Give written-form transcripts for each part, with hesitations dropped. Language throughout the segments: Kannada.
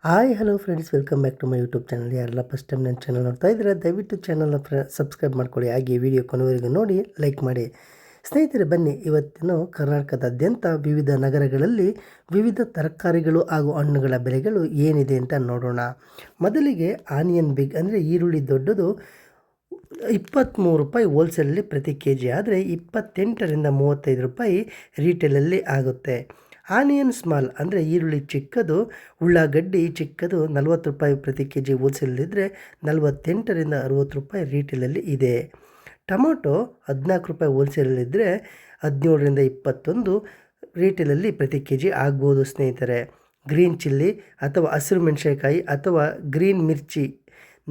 Hi hello friends, welcome back to my YouTube channel. ಯಾರೆಲ್ಲ ಫಸ್ಟ್ ಟೈಮ್ ನನ್ನ ಚಾನಲ್ ನೋಡ್ತಾ ಇದ್ದೀರಾ ದಯವಿಟ್ಟು ಚಾನಲ್ನ ಸಬ್ಸ್ಕ್ರೈಬ್ ಮಾಡ್ಕೊಳ್ಳಿ. ಹಾಗೆ ವಿಡಿಯೋ ಕೊನೆವರೆಗೂ ನೋಡಿ ಲೈಕ್ ಮಾಡಿ. ಸ್ನೇಹಿತರೆ, ಬನ್ನಿ ಇವತ್ತಿನ ಕರ್ನಾಟಕದಾದ್ಯಂತ ವಿವಿಧ ನಗರಗಳಲ್ಲಿ ವಿವಿಧ ತರಕಾರಿಗಳು ಹಾಗೂ ಹಣ್ಣುಗಳ ಬೆಲೆಗಳು ಏನಿದೆ ಅಂತ ನೋಡೋಣ. ಮೊದಲಿಗೆ ಆನಿಯನ್ ಬಿಗ್ ಅಂದರೆ ಈರುಳ್ಳಿ ದೊಡ್ಡದು 23 ರೂಪಾಯಿ ಹೋಲ್ಸೇಲಲ್ಲಿ ಪ್ರತಿ ಕೆ ಜಿ, ಆದರೆ 28ರಿಂದ 35 ರೂಪಾಯಿ ರೀಟೇಲಲ್ಲಿ ಆಗುತ್ತೆ. ಆನಿಯನ್ ಸ್ಮಾಲ್ ಅಂದರೆ ಈರುಳ್ಳಿ ಚಿಕ್ಕದು, ಉಳ್ಳಾಗಡ್ಡಿ ಚಿಕ್ಕದು 40 ರೂಪಾಯಿ ಪ್ರತಿ ಕೆ ಜಿ ಹೋಲ್ಸೇಲಲ್ಲಿದ್ದರೆ 48ರಿಂದ 60 ರೂಪಾಯಿ ರೀಟೇಲಲ್ಲಿ ಇದೆ. ಟೊಮೊಟೊ 14 ರೂಪಾಯಿ ಹೋಲ್ಸೇಲಲ್ಲಿದ್ದರೆ 17ರಿಂದ 21 ರೀಟೇಲಲ್ಲಿ ಪ್ರತಿ ಕೆ ಜಿ ಆಗ್ಬೋದು ಸ್ನೇಹಿತರೆ. ಗ್ರೀನ್ ಚಿಲ್ಲಿ ಅಥವಾ ಹಸಿರು ಮೆಣಸಿನಕಾಯಿ ಅಥವಾ ಗ್ರೀನ್ ಮಿರ್ಚಿ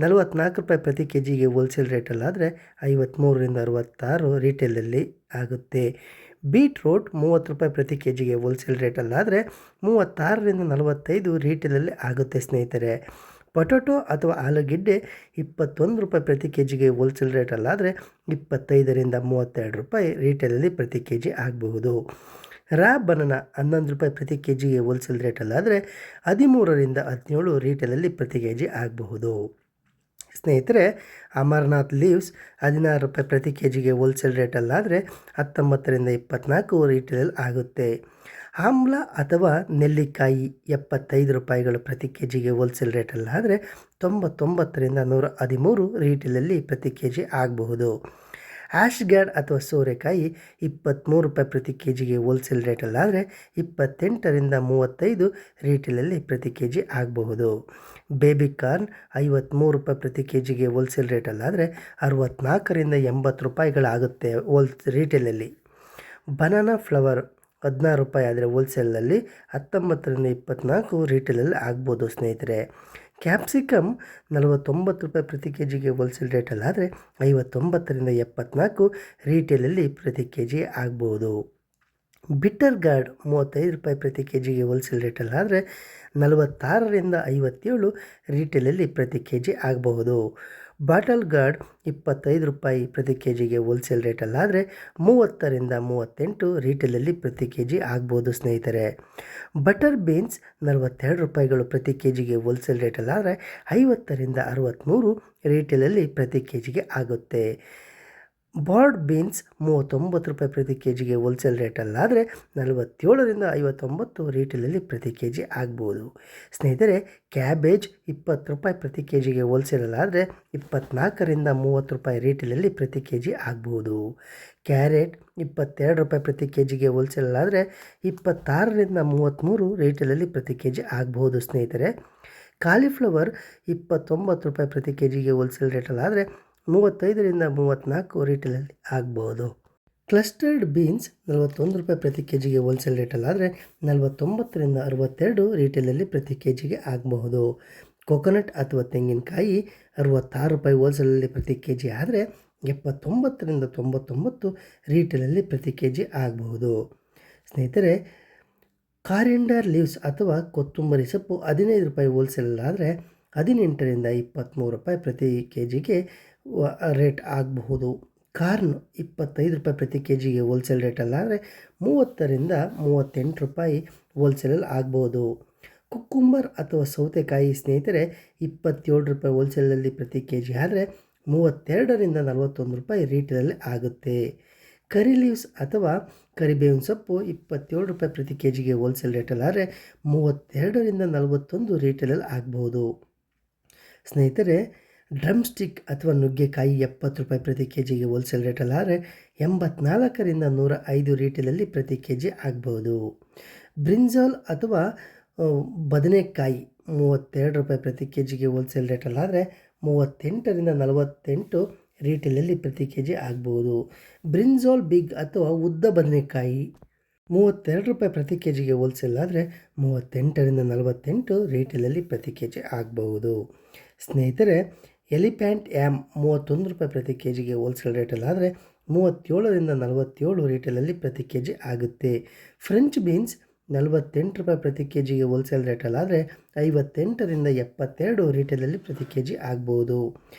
44 ರೂಪಾಯಿ ಪ್ರತಿ ಕೆ ಜಿಗೆ ಹೋಲ್ಸೇಲ್ ರೇಟಲ್ಲಾದರೆ 53ರಿಂದ 66 ರೀಟೇಲಲ್ಲಿ ಆಗುತ್ತೆ. ಬೀಟ್ರೂಟ್ 30 ರೂಪಾಯಿ ಪ್ರತಿ ಕೆ ಜಿಗೆ ಹೋಲ್ಸೇಲ್ ರೇಟಲ್ಲಾದರೆ 36ರಿಂದ 45 ರೀಟೇಲಲ್ಲಿ ಆಗುತ್ತೆ ಸ್ನೇಹಿತರೆ. ಪೊಟೊಟೊ ಅಥವಾ ಆಲೂಗೆಡ್ಡೆ 21 ರೂಪಾಯಿ ಪ್ರತಿ ಕೆ ಜಿಗೆ ಹೋಲ್ಸೇಲ್ ರೇಟಲ್ಲಾದರೆ 25ರಿಂದ 32 ರೂಪಾಯಿ ರೀಟೇಲಲ್ಲಿ ಪ್ರತಿ ಕೆ ಜಿ ಆಗಬಹುದು. ರಾ ಬನಾನ 11 ರೂಪಾಯಿ ಪ್ರತಿ ಕೆ ಜಿಗೆ ಹೋಲ್ಸೇಲ್ ರೇಟಲ್ಲಾದರೆ 13ರಿಂದ 17 ರೀಟೇಲಲ್ಲಿ ಪ್ರತಿ ಕೆ ಜಿ ಆಗಬಹುದು. ಸ್ನೇಹಿತರೆ, ಅಮರ್ನಾಥ್ ಲೀವ್ಸ್ 16 ರೂಪಾಯಿ ಪ್ರತಿ ಕೆ ಜಿಗೆ ಹೋಲ್ಸೇಲ್ ರೇಟಲ್ಲಾದರೆ 19ರಿಂದ 24 ರೀಟೇಲಲ್ಲಿ ಆಗುತ್ತೆ. ಆಮ್ಲ ಅಥವಾ ನೆಲ್ಲಿಕಾಯಿ 75 ರೂಪಾಯಿಗಳು ಪ್ರತಿ ಕೆ ಜಿಗೆ ಹೋಲ್ಸೇಲ್ ರೇಟಲ್ಲಾದರೆ 99ರಿಂದ 113 ರೀಟೇಲಲ್ಲಿ ಪ್ರತಿ ಕೆ ಜಿ ಆಗಬಹುದು. ಆಶ್ಗ್ಯಾಡ್ ಅಥವಾ ಸೋರೆಕಾಯಿ 23 ರೂಪಾಯಿ ಪ್ರತಿ ಕೆ ಜಿಗೆ ಹೋಲ್ಸೇಲ್ ರೇಟಲ್ಲಾದರೆ 28ರಿಂದ 35 ರೀಟೇಲಲ್ಲಿ ಪ್ರತಿ ಕೆ ಜಿ ಆಗಬಹುದು. ಬೇಬಿ ಕಾರ್ನ್ 53 ರೂಪಾಯಿ ಪ್ರತಿ ಕೆ ಜಿಗೆ ಹೋಲ್ಸೇಲ್ ರೇಟಲ್ಲಾದರೆ 64ರಿಂದ 80 ರೂಪಾಯಿಗಳಾಗುತ್ತೆ ರೀಟೇಲಲ್ಲಿ. ಬನಾನಾ ಫ್ಲವರ್ 16 ರೂಪಾಯಿ ಆದರೆ ಹೋಲ್ಸೇಲಲ್ಲಿ 19ರಿಂದ 24 ರೀಟೇಲಲ್ಲಿ ಆಗ್ಬೋದು ಸ್ನೇಹಿತರೆ. ಕ್ಯಾಪ್ಸಿಕಮ್ 49 ರೂಪಾಯಿ ಪ್ರತಿ ಕೆ ಜಿಗೆ ಹೋಲ್ಸೇಲ್ ರೇಟಲ್ಲಾದರೆ 59ರಿಂದ 74 ರೀಟೇಲಲ್ಲಿ ಪ್ರತಿ ಕೆ ಜಿ ಆಗ್ಬೋದು. ಬಿಟ್ಟರ್ ಗಾರ್ಡ್ 35 ರೂಪಾಯಿ ಪ್ರತಿ ಕೆ ಜಿಗೆ ಹೋಲ್ಸೇಲ್ ರೇಟಲ್ಲಾದರೆ 46ರಿಂದ 57 ರೀಟೇಲಲ್ಲಿ ಪ್ರತಿ ಕೆ ಜಿ ಆಗಬಹುದು. ಬಾಟಲ್ ಗಾರ್ಡ್ 25 ರೂಪಾಯಿ ಪ್ರತಿ ಕೆ ಜಿಗೆ ಹೋಲ್ಸೇಲ್ ರೇಟಲ್ಲಾದರೆ 30ರಿಂದ 38 ರೀಟೇಲಲ್ಲಿ ಪ್ರತಿ ಕೆ ಜಿ ಆಗ್ಬೋದು ಸ್ನೇಹಿತರೆ. ಬಟರ್ ಬೀನ್ಸ್ 42 ರೂಪಾಯಿಗಳು ಪ್ರತಿ ಕೆ ಜಿಗೆ ಹೋಲ್ಸೇಲ್ ರೇಟಲ್ಲಾದರೆ 50ರಿಂದ 63 ರೀಟೇಲಲ್ಲಿ ಪ್ರತಿ ಕೆ ಜಿಗೆ ಆಗುತ್ತೆ. ಬಾರ್ಡ್ ಬೀನ್ಸ್ 39 ರೂಪಾಯಿ ಪ್ರತಿ ಕೆ ಜಿಗೆ ಹೋಲ್ಸೇಲ್ ರೇಟಲ್ಲಾದರೆ 47ರಿಂದ 59 ರೀಟೇಲಲ್ಲಿ ಪ್ರತಿ ಕೆ ಜಿ ಆಗ್ಬೋದು. ಸ್ನೇಹಿತರೆ, ಕ್ಯಾಬೇಜ್ 20 ರೂಪಾಯಿ ಪ್ರತಿ ಕೆ ಜಿಗೆ ಹೋಲ್ಸೇಲಲ್ಲಾದರೆ 24ರಿಂದ 30 ರೂಪಾಯಿ ರೀಟೇಲಲ್ಲಿ ಪ್ರತಿ ಕೆ ಜಿ ಆಗ್ಬೋದು. ಕ್ಯಾರೆಟ್ 22 ರೂಪಾಯಿ ಪ್ರತಿ ಕೆ ಜಿಗೆ ಹೋಲ್ಸೇಲಲ್ಲಾದರೆ 26ರಿಂದ 33 ರೀಟೇಲಲ್ಲಿ ಪ್ರತಿ ಕೆ ಜಿ ಆಗ್ಬೋದು ಸ್ನೇಹಿತರೆ. ಕಾಲಿಫ್ಲವರ್ 29 ರೂಪಾಯಿ ಪ್ರತಿ ಕೆ ಜಿಗೆ ಹೋಲ್ಸೇಲ್ ರೇಟಲ್ಲಾದರೆ 35ರಿಂದ 34 ರೀಟೇಲಲ್ಲಿ ಆಗ್ಬೋದು. ಕ್ಲಸ್ಟರ್ಡ್ ಬೀನ್ಸ್ 41 ರೂಪಾಯಿ ಪ್ರತಿ ಕೆ ಜಿಗೆ ಹೋಲ್ಸೇಲ್ ರೇಟಲ್ಲಾದರೆ 49ರಿಂದ 62 ರೀಟೇಲಲ್ಲಿ ಪ್ರತಿ ಕೆ ಜಿಗೆ ಆಗಬಹುದು. ಕೊಕೊನಟ್ ಅಥವಾ ತೆಂಗಿನಕಾಯಿ 66 ರೂಪಾಯಿ ಹೋಲ್ಸೇಲಲ್ಲಿ ಪ್ರತಿ ಕೆ ಜಿ ಆದರೆ 79ರಿಂದ 99 ರೀಟೇಲಲ್ಲಿ ಪ್ರತಿ ಕೆ ಜಿ ಆಗಬಹುದು. ಸ್ನೇಹಿತರೆ, ಕಾರಿಯಂಡರ್ ಲೀವ್ಸ್ ಅಥವಾ ಕೊತ್ತಂಬರಿ ಸೊಪ್ಪು 15 ರೂಪಾಯಿ ಹೋಲ್ಸೇಲಲ್ಲಾದರೆ 18ರಿಂದ 23 ರೂಪಾಯಿ ಪ್ರತಿ ಕೆ ಜಿಗೆ ರೇಟ್ ಆಗಬಹುದು. ಕಾರ್ನ್ 25 ರೂಪಾಯಿ ಪ್ರತಿ ಕೆ ಜಿಗೆ ಹೋಲ್ಸೇಲ್ ರೇಟಲ್ಲಾದರೆ 30ರಿಂದ 38 ರೂಪಾಯಿ ಹೋಲ್ಸೇಲಲ್ಲಿ ಆಗ್ಬೋದು. ಕುಕ್ಕುಂಬರ್ ಅಥವಾ ಸೌತೆಕಾಯಿ ಸ್ನೇಹಿತರೆ 27 ರೂಪಾಯಿ ಹೋಲ್ಸೇಲಲ್ಲಿ ಪ್ರತಿ ಕೆ ಜಿ ಆದರೆ 32ರಿಂದ 41 ರೂಪಾಯಿ ರೀಟೇಲಲ್ಲಿ ಆಗುತ್ತೆ. ಕರಿ ಲೀವ್ಸ್ ಅಥವಾ ಕರಿಬೇವಿನ ಸೊಪ್ಪು 27 ರೂಪಾಯಿ ಪ್ರತಿ ಕೆ ಜಿಗೆ ಹೋಲ್ಸೇಲ್ ರೇಟಲ್ಲಾದರೆ 32ರಿಂದ 41 ರೀಟೇಲಲ್ಲಿ ಆಗ್ಬೋದು. ಸ್ನೇಹಿತರೆ, ಡ್ರಮ್ ಸ್ಟಿಕ್ ಅಥವಾ ನುಗ್ಗೆಕಾಯಿ 70 ರೂಪಾಯಿ ಪ್ರತಿ ಕೆ ಜಿಗೆ ಹೋಲ್ಸೇಲ್ ರೇಟಲ್ಲಾದರೆ 84ರಿಂದ 105 ರೀಟೇಲಲ್ಲಿ ಪ್ರತಿ ಕೆ ಜಿ ಆಗ್ಬೋದು. ಬ್ರಿಂಜಾಲ್ ಅಥವಾ ಬದನೆಕಾಯಿ 32 ರೂಪಾಯಿ ಪ್ರತಿ ಕೆ ಜಿಗೆ ಹೋಲ್ಸೇಲ್ ರೇಟಲ್ಲಾದರೆ 38ರಿಂದ 48 ರೀಟೇಲಲ್ಲಿ ಪ್ರತಿ ಕೆ ಜಿ ಆಗ್ಬೋದು. ಬ್ರಿಂಜಾಲ್ ಬಿಗ್ ಅಥವಾ ಉದ್ದ ಬದನೆಕಾಯಿ 32 ರೂಪಾಯಿ ಪ್ರತಿ ಕೆ ಜಿಗೆ ಹೋಲ್ಸೇಲ್ ಆದರೆ 38ರಿಂದ 48 ರೀಟೇಲಲ್ಲಿ ಪ್ರತಿ ಕೆ ಜಿ ಆಗಬಹುದು. ಸ್ನೇಹಿತರೆ, ಎಲಿಫ್ಯಾಂಟ್ ಆ್ಯಮ್ 31 ರೂಪಾಯಿ ಪ್ರತಿ ಕೆ ಜಿಗೆ ಹೋಲ್ಸೇಲ್ ರೇಟಲ್ಲಾದರೆ 37ರಿಂದ 47 ರೀಟೇಲಲ್ಲಿ ಪ್ರತಿ ಕೆ ಜಿ ಆಗುತ್ತೆ. ಫ್ರೆಂಚ್ ಬೀನ್ಸ್ 48 ರೂಪಾಯಿ ಪ್ರತಿ ಕೆ ಜಿಗೆ ಹೋಲ್ಸೇಲ್ ರೇಟಲ್ಲಾದರೆ 58ರಿಂದ 72 ರೀಟೇಲಲ್ಲಿ ಪ್ರತಿ ಕೆ ಜಿ ಆಗ್ಬೋದು.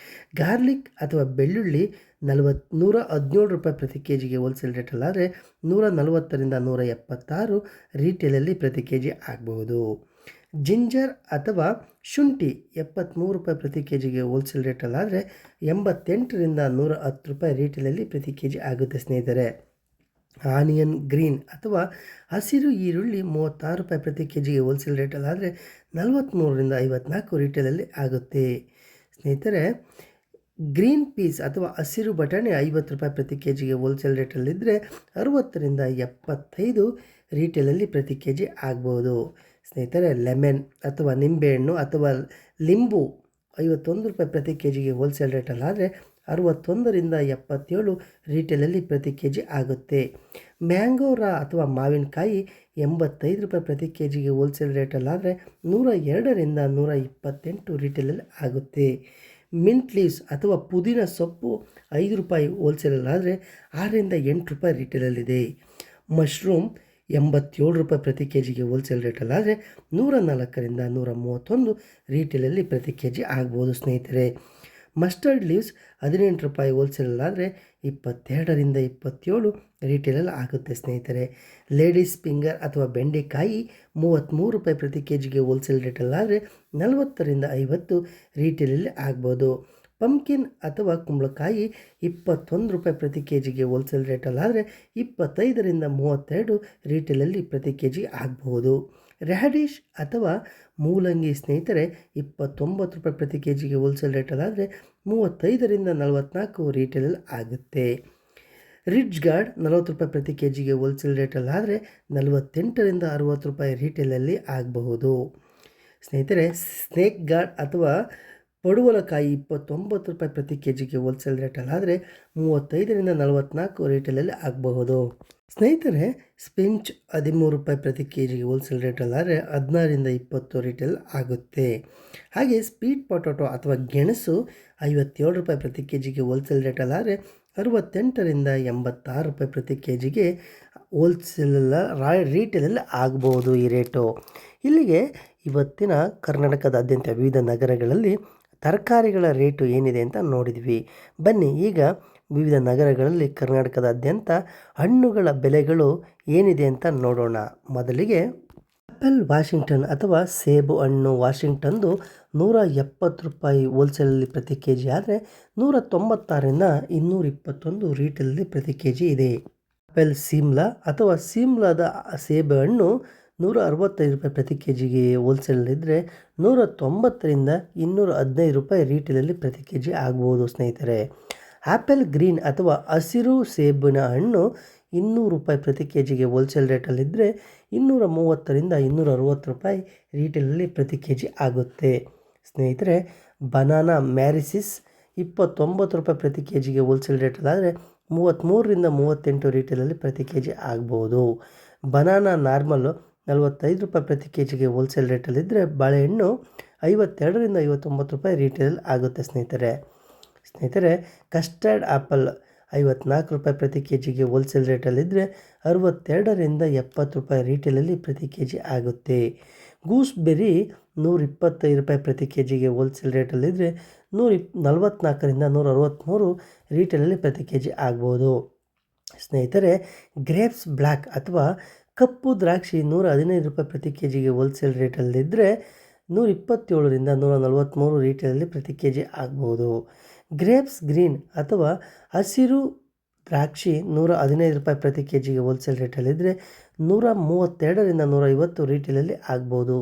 ಗಾರ್ಲಿಕ್ ಅಥವಾ ಬೆಳ್ಳುಳ್ಳಿ 117 ರೂಪಾಯಿ ಪ್ರತಿ ಕೆ ಜಿಗೆ ಹೋಲ್ಸೇಲ್ ರೇಟಲ್ಲಾದರೆ 140ರಿಂದ 176 ರೀಟೇಲಲ್ಲಿ ಪ್ರತಿ ಕೆ ಜಿ ಆಗಬಹುದು. ಜಿಂಜರ್ ಅಥವಾ ಶುಂಠಿ 73 ರೂಪಾಯಿ ಪ್ರತಿ ಕೆ ಜಿಗೆ ಹೋಲ್ಸೇಲ್ ರೇಟಲ್ಲಾದರೆ 88ರಿಂದ 110 ರೂಪಾಯಿ ರೀಟೇಲಲ್ಲಿ ಪ್ರತಿ ಕೆ ಜಿ ಆಗುತ್ತೆ ಸ್ನೇಹಿತರೆ. ಆನಿಯನ್ ಗ್ರೀನ್ ಅಥವಾ ಹಸಿರು ಈರುಳ್ಳಿ 36 ರೂಪಾಯಿ ಪ್ರತಿ ಕೆ ಜಿಗೆ ಹೋಲ್ಸೇಲ್ ರೇಟಲ್ಲಾದರೆ 43ರಿಂದ 54 ರೀಟೇಲಲ್ಲಿ ಆಗುತ್ತೆ ಸ್ನೇಹಿತರೆ. ಗ್ರೀನ್ ಪೀಸ್ ಅಥವಾ ಹಸಿರು ಬಟಾಣಿ 50 ರೂಪಾಯಿ ಪ್ರತಿ ಕೆ ಜಿಗೆ ಹೋಲ್ಸೇಲ್ ರೇಟಲ್ಲಿದ್ದರೆ 60ರಿಂದ 75 ರೀಟೇಲಲ್ಲಿ ಪ್ರತಿ ಕೆ ಜಿ ಆಗ್ಬೋದು ಸ್ನೇಹಿತರೆ. ಲೆಮನ್ ಅಥವಾ ನಿಂಬೆಹಣ್ಣು ಅಥವಾ ಲಿಂಬು 51 ರೂಪಾಯಿ ಪ್ರತಿ ಕೆ ಜಿಗೆ ಹೋಲ್ಸೇಲ್ ರೇಟಲ್ಲಾದರೆ 61ರಿಂದ 77 ರೀಟೇಲಲ್ಲಿ ಪ್ರತಿ ಕೆ ಜಿ ಆಗುತ್ತೆ. ಮ್ಯಾಂಗೋರಾ ಅಥವಾ ಮಾವಿನಕಾಯಿ 85 ರೂಪಾಯಿ ಪ್ರತಿ ಕೆ ಜಿಗೆ ಹೋಲ್ಸೇಲ್ ರೇಟಲ್ಲಾದರೆ 102ರಿಂದ 128 ರೀಟೇಲಲ್ಲಿ ಆಗುತ್ತೆ. ಮಿಂಟ್ ಲೀವ್ಸ್ ಅಥವಾ ಪುದೀನ ಸೊಪ್ಪು 5 ರೂಪಾಯಿ ಹೋಲ್ಸೇಲಲ್ಲಾದರೆ 6ರಿಂದ 8 ರೂಪಾಯಿ ರೀಟೇಲಲ್ಲಿದೆ. ಮಶ್ರೂಮ್ 87 ರೂಪಾಯಿ ಪ್ರತಿ ಕೆ ಜಿಗೆ ಹೋಲ್ಸೇಲ್ ರೇಟಲ್ಲಾದರೆ 104ರಿಂದ 131 ರೀಟೇಲಲ್ಲಿ ಪ್ರತಿ ಕೆ ಜಿ ಆಗ್ಬೋದು ಸ್ನೇಹಿತರೆ. ಮಸ್ಟರ್ಡ್ ಲೀವ್ಸ್ 18 ರೂಪಾಯಿ ಹೋಲ್ಸೇಲಲ್ಲಾದರೆ 22ರಿಂದ 27 ರೀಟೇಲಲ್ಲಿ ಆಗುತ್ತೆ ಸ್ನೇಹಿತರೆ. ಲೇಡೀಸ್ ಫಿಂಗರ್ ಅಥವಾ ಬೆಂಡೆಕಾಯಿ 33 ರೂಪಾಯಿ ಪ್ರತಿ ಕೆ ಜಿಗೆ ಹೋಲ್ಸೇಲ್ ರೇಟಲ್ಲಾದರೆ 40ರಿಂದ 50 ರೀಟೇಲಲ್ಲಿ ಆಗ್ಬೋದು. ಪಂಪ್ಕಿನ್ ಅಥವಾ ಕುಂಬಳಕಾಯಿ 21 ರೂಪಾಯಿ ಪ್ರತಿ ಕೆ ಜಿಗೆ ಹೋಲ್ಸೇಲ್ ರೇಟಲ್ಲಾದರೆ 25ರಿಂದ 32 ರೀಟೇಲಲ್ಲಿ ಪ್ರತಿ ಕೆ ಜಿ ಆಗಬಹುದು. ರ್ಯಾಡಿಶ್ ಅಥವಾ ಮೂಲಂಗಿ ಸ್ನೇಹಿತರೆ 29 ರೂಪಾಯಿ ಪ್ರತಿ ಕೆ ಜಿಗೆ ಹೋಲ್ಸೇಲ್ ರೇಟಲ್ಲಾದರೆ 35ರಿಂದ 44 ರೀಟೇಲಲ್ಲಿ ಆಗುತ್ತೆ. ರಿಚ್ ಗಾರ್ಡ್ 40 ರೂಪಾಯಿ ಪ್ರತಿ ಕೆ ಜಿಗೆ ಹೋಲ್ಸೇಲ್ ರೇಟಲ್ಲಾದರೆ 48ರಿಂದ 60 ರೂಪಾಯಿ ರೀಟೇಲಲ್ಲಿ ಆಗಬಹುದು ಸ್ನೇಹಿತರೆ. ಸ್ನೇಕ್ ಗಾರ್ಡ್ ಅಥವಾ ಪಡುವಲಕಾಯಿ 29 ರೂಪಾಯಿ ಪ್ರತಿ ಕೆ ಜಿಗೆ ಹೋಲ್ಸೇಲ್ ರೇಟಲ್ಲಾದರೆ 35ರಿಂದ 44 ರೀಟೇಲಲ್ಲಿ ಆಗಬಹುದು ಸ್ನೇಹಿತರೆ. ಸ್ಪಿಂಚ್ 13 ರೂಪಾಯಿ ಪ್ರತಿ ಕೆ ಜಿಗೆ ಹೋಲ್ಸೇಲ್ ರೇಟಲ್ಲಾದರೆ 16ರಿಂದ 20 ರೀಟೇಲ್ ಆಗುತ್ತೆ. ಹಾಗೆ ಸ್ವೀಟ್ ಪೊಟೊಟೊ ಅಥವಾ ಗೆಣಸು 57 ರೂಪಾಯಿ ಪ್ರತಿ ಕೆ ಜಿಗೆ ಹೋಲ್ಸೇಲ್ ರೇಟಲ್ಲಾದರೆ 68ರಿಂದ 86 ರೂಪಾಯಿ ಪ್ರತಿ ಕೆ ಜಿಗೆ ರೀಟೇಲಲ್ಲಿ ಆಗ್ಬೋದು ಈ ರೇಟು. ಇಲ್ಲಿಗೆ ಇವತ್ತಿನ ಕರ್ನಾಟಕದಾದ್ಯಂತ ವಿವಿಧ ನಗರಗಳಲ್ಲಿ ತರಕಾರಿಗಳ ರೇಟು ಏನಿದೆ ಅಂತ ನೋಡಿದ್ವಿ. ಬನ್ನಿ ಈಗ ವಿವಿಧ ನಗರಗಳಲ್ಲಿ ಕರ್ನಾಟಕದಾದ್ಯಂತ ಹಣ್ಣುಗಳ ಬೆಲೆಗಳು ಏನಿದೆ ಅಂತ ನೋಡೋಣ. ಮೊದಲಿಗೆ ಆ್ಯಪಲ್ ವಾಷಿಂಗ್ಟನ್ ಅಥವಾ ಸೇಬು ಹಣ್ಣು ವಾಷಿಂಗ್ಟನ್ದು 170 ರೂಪಾಯಿ ಹೋಲ್ಸೇಲಲ್ಲಿ ಪ್ರತಿ ಕೆ ಜಿ ಆದರೆ 196ರಿಂದ 221 ರೀಟೇಲಲ್ಲಿ ಪ್ರತಿ ಕೆ ಜಿ ಇದೆ. ಆ್ಯಪಲ್ ಸಿಮ್ಲಾ ಅಥವಾ ಸಿಮ್ಲಾದ ಸೇಬು ಹಣ್ಣು 165 ರೂಪಾಯಿ ಪ್ರತಿ ಕೆ ಜಿಗೆ ಹೋಲ್ಸೇಲಲ್ಲಿದ್ದರೆ 190ರಿಂದ 215 ರೂಪಾಯಿ ರೀಟೇಲಲ್ಲಿ ಪ್ರತಿ ಕೆ ಜಿ ಆಗ್ಬೋದು ಸ್ನೇಹಿತರೆ. ಆ್ಯಪಲ್ ಗ್ರೀನ್ ಅಥವಾ ಹಸಿರು ಸೇಬಿನ ಹಣ್ಣು 200 ರೂಪಾಯಿ ಪ್ರತಿ ಕೆ ಜಿಗೆ ಹೋಲ್ಸೇಲ್ ರೇಟಲ್ಲಿದ್ದರೆ 230ರಿಂದ 260 ರೂಪಾಯಿ ರೀಟೇಲಲ್ಲಿ ಪ್ರತಿ ಕೆ ಜಿ ಆಗುತ್ತೆ ಸ್ನೇಹಿತರೆ. ಬನಾನಾ ಮ್ಯಾರಿಸಿಸ್ 29 ರೂಪಾಯಿ ಪ್ರತಿ ಕೆ ಜಿಗೆ ಹೋಲ್ಸೇಲ್ ರೇಟಲ್ಲಾದರೆ 33ರಿಂದ 38 ರೀಟೇಲಲ್ಲಿ ಪ್ರತಿ ಕೆ ಜಿ ಆಗ್ಬೋದು. ಬನಾನಾ ನಾರ್ಮಲ್ಲು 45 ರೂಪಾಯಿ ಪ್ರತಿ ಕೆ ಜಿಗೆ ಹೋಲ್ಸೇಲ್ ರೇಟಲ್ಲಿದ್ದರೆ ಬಾಳೆಹಣ್ಣು 52ರಿಂದ 59 ರೂಪಾಯಿ ರೀಟೇಲಲ್ಲಿ ಆಗುತ್ತೆ ಸ್ನೇಹಿತರೆ. ಕಸ್ಟರ್ಡ್ ಆ್ಯಪಲ್ 54 ರೂಪಾಯಿ ಪ್ರತಿ ಕೆ ಜಿಗೆ ಹೋಲ್ಸೇಲ್ ರೇಟಲ್ಲಿದ್ದರೆ 62ರಿಂದ 70 ರೂಪಾಯಿ ರೀಟೇಲಲ್ಲಿ ಪ್ರತಿ ಕೆ ಜಿ ಆಗುತ್ತೆ. ಗೂಸ್ಬೆರಿ 125 ರೂಪಾಯಿ ಪ್ರತಿ ಕೆ ಜಿಗೆ ಹೋಲ್ಸೇಲ್ ರೇಟಲ್ಲಿದ್ದರೆ 144ರಿಂದ 163 ರೀಟೇಲಲ್ಲಿ ಪ್ರತಿ ಕೆ ಜಿ ಆಗ್ಬೋದು ಸ್ನೇಹಿತರೆ. ಗ್ರೇಪ್ಸ್ ಬ್ಲ್ಯಾಕ್ ಅಥವಾ ಕಪ್ಪು ದ್ರಾಕ್ಷಿ 115 ರೂಪಾಯಿ ಪ್ರತಿ ಕೆ ಜಿಗೆ ಹೋಲ್ಸೇಲ್ ರೇಟಲ್ಲಿದ್ದರೆ 127ರಿಂದ 143 ರೀಟೇಲಲ್ಲಿ ಪ್ರತಿ ಕೆ ಜಿ ಆಗ್ಬೋದು. ಗ್ರೇಪ್ಸ್ ಗ್ರೀನ್ ಅಥವಾ ಹಸಿರು ದ್ರಾಕ್ಷಿ 115 ರೂಪಾಯಿ ಪ್ರತಿ ಕೆ ಜಿಗೆ ಹೋಲ್ಸೇಲ್ ರೇಟಲ್ಲಿದ್ದರೆ 132ರಿಂದ 150 ರೀಟೇಲಲ್ಲಿ ಆಗ್ಬೋದು.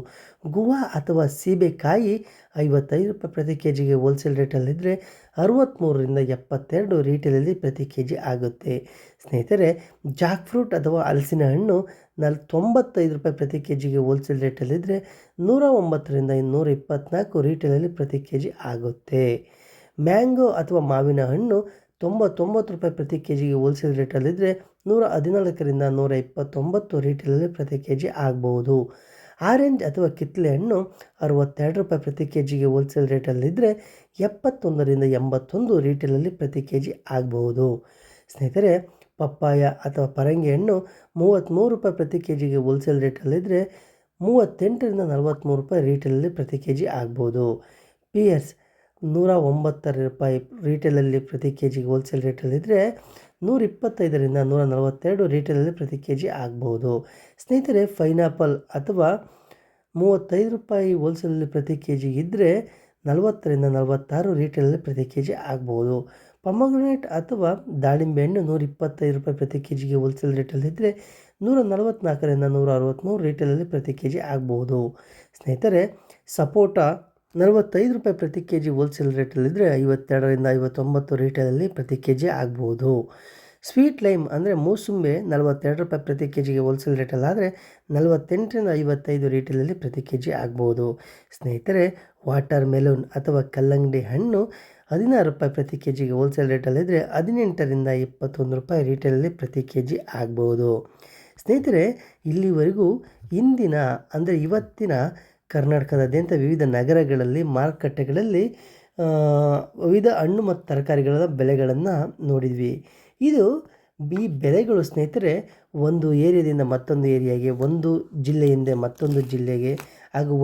ಗುವಾ ಅಥವಾ ಸೀಬೆಕಾಯಿ 55 ರೂಪಾಯಿ ಪ್ರತಿ ಕೆ ಜಿಗೆ ಹೋಲ್ಸೇಲ್ ರೇಟಲ್ಲಿದ್ದರೆ 63ರಿಂದ 72 ರೀಟೇಲಲ್ಲಿ ಪ್ರತಿ ಕೆ ಜಿ ಆಗುತ್ತೆ ಸ್ನೇಹಿತರೆ. ಜಾಕ್ ಫ್ರೂಟ್ ಅಥವಾ ಹಲಸಿನ ಹಣ್ಣು 95 ರೂಪಾಯಿ ಪ್ರತಿ ಕೆ ಜಿಗೆ ಹೋಲ್ಸೇಲ್ ರೇಟಲ್ಲಿದ್ದರೆ 109ರಿಂದ 124 ರೀಟೇಲಲ್ಲಿ ಪ್ರತಿ ಕೆ ಜಿ ಆಗುತ್ತೆ. ಮ್ಯಾಂಗೋ ಅಥವಾ ಮಾವಿನ ಹಣ್ಣು 99 ರೂಪಾಯಿ ಪ್ರತಿ ಕೆ ಜಿಗೆ ಹೋಲ್ಸೇಲ್ ರೇಟಲ್ಲಿದ್ದರೆ 114ರಿಂದ 129 ರೀಟೇಲಲ್ಲಿ ಪ್ರತಿ ಕೆ ಜಿ ಆಗ್ಬೋದು. ಆರೆಂಜ್ ಅಥವಾ ಕಿತ್ತಳೆ ಹಣ್ಣು 62 ರೂಪಾಯಿ ಪ್ರತಿ ಕೆ ಜಿಗೆ ಹೋಲ್ಸೇಲ್ ರೇಟಲ್ಲಿದ್ದರೆ 71ರಿಂದ 81 ರೀಟೇಲಲ್ಲಿ ಪ್ರತಿ ಕೆ ಜಿ ಆಗಬಹುದು ಸ್ನೇಹಿತರೆ. ಪಪ್ಪಾಯ ಅಥವಾ ಪರಂಗಿ ಹಣ್ಣು 33 ರೂಪಾಯಿ ಪ್ರತಿ ಕೆ ಜಿಗೆ ಹೋಲ್ಸೇಲ್ ರೇಟಲ್ಲಿದ್ದರೆ 38ರಿಂದ 43 ರೂಪಾಯಿ ರೀಟೇಲಲ್ಲಿ ಪ್ರತಿ ಕೆ ಜಿ ಆಗ್ಬೋದು. ಪಿಯರ್ಸ್ 109 ರೂಪಾಯಿ ರೀಟೇಲಲ್ಲಿ ಪ್ರತಿ ಕೆ ಜಿಗೆ ಹೋಲ್ಸೇಲ್ ರೇಟಲ್ಲಿದ್ದರೆ 125ರಿಂದ 142 ರೀಟೇಲಲ್ಲಿ ಪ್ರತಿ ಕೆ ಜಿ ಆಗ್ಬೋದು ಸ್ನೇಹಿತರೆ. ಪೈನಾಪಲ್ ಅಥವಾ ರೂಪಾಯಿ ಹೋಲ್ಸೇಲಲ್ಲಿ ಪ್ರತಿ ಕೆ ಜಿಗೆ ಇದ್ದರೆ 40ರಿಂದ 46 ರೀಟೇಲಲ್ಲಿ ಪ್ರತಿ ಕೆ ಜಿ ಆಗ್ಬೋದು. ಪೊಮೊಗ್ರನೇಟ್ ಅಥವಾ ದಾಳಿಂಬೆ ಹಣ್ಣು ರೂಪಾಯಿ ಪ್ರತಿ ಕೆ ಜಿಗೆ ಹೋಲ್ಸೇಲ್ ರೇಟಲ್ಲಿದ್ದರೆ 144ರಿಂದ 163 ರೀಟೇಲಲ್ಲಿ ಪ್ರತಿ ಕೆ ಜಿ ಆಗ್ಬೋದು. ಸ್ನೇಹಿತರೆ, ಸಪೋಟ ರೂಪಾಯಿ ಪ್ರತಿ ಕೆ ಜಿ ಹೋಲ್ಸೇಲ್ ರೇಟಲ್ಲಿದ್ದರೆ 52ರಿಂದ 59 ರೀಟೇಲಲ್ಲಿ ಪ್ರತಿ ಕೆ ಜಿ ಆಗ್ಬೋದು. ಸ್ವೀಟ್ ಲೈಮ್ ಅಂದರೆ ಮೂಸುಂಬೆ ರೂಪಾಯಿ ಪ್ರತಿ ಕೆ ಜಿಗೆ ಹೋಲ್ಸೇಲ್ ರೇಟಲ್ಲಾದರೆ 48ರಿಂದ 55 ರೀಟೇಲಲ್ಲಿ ಪ್ರತಿ ಕೆ ಜಿ ಆಗ್ಬೋದು. ಸ್ನೇಹಿತರೆ, ವಾಟರ್ ಮೆಲೂನ್ ಅಥವಾ ಕಲ್ಲಂಗಡಿ ಹಣ್ಣು ರೂಪಾಯಿ ಪ್ರತಿ ಕೆ ಜಿಗೆ ಹೋಲ್ಸೇಲ್ ರೇಟಲ್ಲಿದ್ದರೆ 18ರಿಂದ 21 ರೂಪಾಯಿ ರೀಟೇಲಲ್ಲಿ ಪ್ರತಿ ಕೆ ಜಿ ಆಗ್ಬೋದು. ಸ್ನೇಹಿತರೆ, ಇಲ್ಲಿವರೆಗೂ ಇವತ್ತಿನ ಕರ್ನಾಟಕದಾದ್ಯಂತ ವಿವಿಧ ನಗರಗಳಲ್ಲಿ ಮಾರುಕಟ್ಟೆಗಳಲ್ಲಿ ವಿವಿಧ ಹಣ್ಣು ಮತ್ತು ತರಕಾರಿಗಳ ಬೆಲೆಗಳನ್ನು ನೋಡಿದ್ವಿ. ಈ ಬೆಲೆಗಳು ಸ್ನೇಹಿತರೆ ಒಂದು ಏರಿಯಾದಿಂದ ಮತ್ತೊಂದು ಏರಿಯಾಗೆ, ಒಂದು ಜಿಲ್ಲೆಯಿಂದ ಮತ್ತೊಂದು ಜಿಲ್ಲೆಗೆ ಹಾಗೂ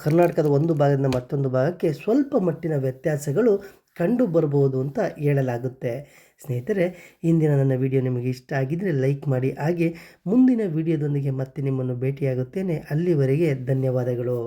ಕರ್ನಾಟಕದ ಒಂದು ಭಾಗದಿಂದ ಮತ್ತೊಂದು ಭಾಗಕ್ಕೆ ಸ್ವಲ್ಪ ಮಟ್ಟಿನ ವ್ಯತ್ಯಾಸಗಳು ಕಂಡು ಬರ್ಬೋದು ಅಂತ ಹೇಳಲಾಗುತ್ತೆ. ಸ್ನೇಹಿತರೆ, ಇಂದಿನ ನನ್ನ ವಿಡಿಯೋ ನಿಮಗೆ ಇಷ್ಟ ಆಗಿದ್ದರೆ ಲೈಕ್ ಮಾಡಿ. ಹಾಗೆ ಮುಂದಿನ ವಿಡಿಯೋದೊಂದಿಗೆ ಮತ್ತೆ ನಿಮ್ಮನ್ನು ಭೇಟಿಯಾಗುತ್ತೇನೆ. ಅಲ್ಲಿವರೆಗೆ ಧನ್ಯವಾದಗಳು.